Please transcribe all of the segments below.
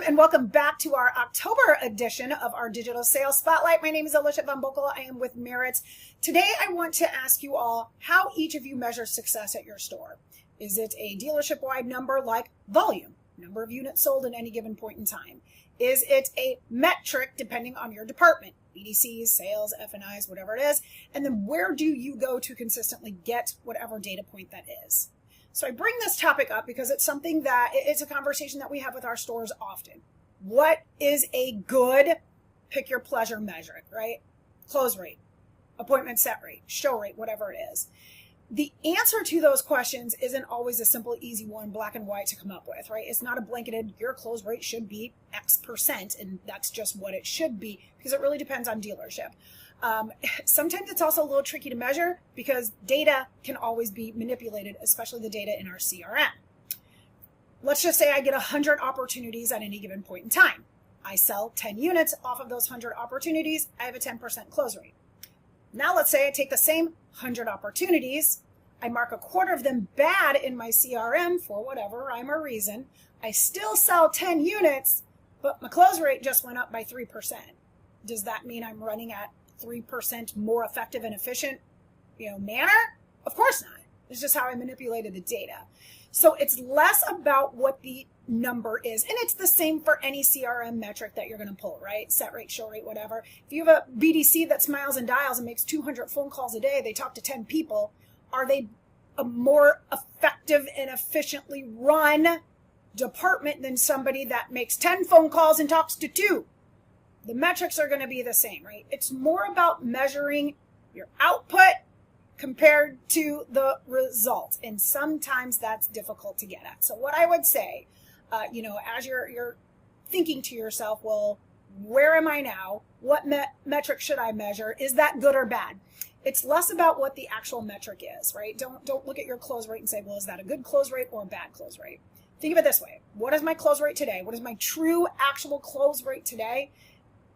and welcome back to our October edition of our Digital Sales Spotlight. My name is Alicia Von Bokel. I am with Merritt. Today, I want to ask you all how each of you measures success at your store. Is it a dealership-wide number like volume, number of units sold at any given point in time? Is it a metric depending on your department, BDCs, sales, F&Is, whatever it is? And then where do you go to consistently get whatever data point that is? So I bring this topic up because it's something that it's a conversation that we have with our stores often. What is a good pick your pleasure metric, right? Close rate, appointment set rate, show rate, whatever it is. The answer to those questions isn't always a simple, easy one, black and white to come up with, right? It's not a blanketed, your close rate should be X percent, and that's just what it should be, because it really depends on dealership. Sometimes it's also a little tricky to measure because data can always be manipulated, especially the data in our CRM. Let's just say I get 100 opportunities at any given point in time. I sell 10 units off of those 100 opportunities. I have a 10% close rate. Now let's say I take the same 100 opportunities. I mark a quarter of them bad in my CRM for whatever rhyme or reason. I still sell 10 units, but my close rate just went up by 3%. Does that mean I'm running at 3% more effective and efficient, manner? Of course not. It's just how I manipulated the data. So it's less about what the number is. And it's the same for any CRM metric that you're going to pull, right? Set rate, show rate, whatever. If you have a BDC that smiles and dials and makes 200 phone calls a day, they talk to 10 people. Are they a more effective and efficiently run department than somebody that makes 10 phone calls and talks to 2? The metrics are going to be the same, right? It's more about measuring your output compared to the result. And sometimes that's difficult to get at. So what I would say, as you're thinking to yourself, well, where am I now? What metric should I measure? Is that good or bad? It's less about what the actual metric is, right? Don't look at your close rate and say, well, is that a good close rate or a bad close rate? Think of it this way. What is my close rate today? What is my true actual close rate today?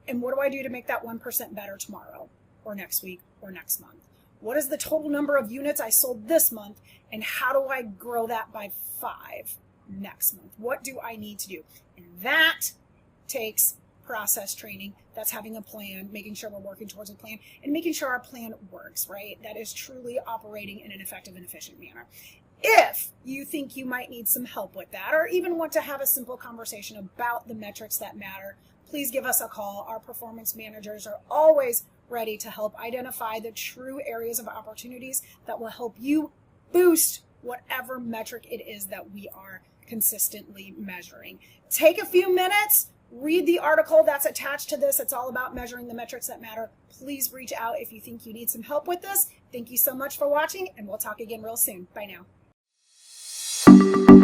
And what do I do to make that 1% better tomorrow or next week or next month? What is the total number of units I sold this month? And how do I grow that by 5 next month? What do I need to do? And that takes process training. That's having a plan, making sure we're working towards a plan, and making sure our plan works, right? That is truly operating in an effective and efficient manner. If you think you might need some help with that, or even want to have a simple conversation about the metrics that matter, please give us a call. Our performance managers are always ready to help identify the true areas of opportunities that will help you boost whatever metric it is that we are consistently measuring. Take a few minutes, read the article that's attached to this. It's all about measuring the metrics that matter. Please reach out if you think you need some help with this. Thank you so much for watching, and we'll talk again real soon. Bye now.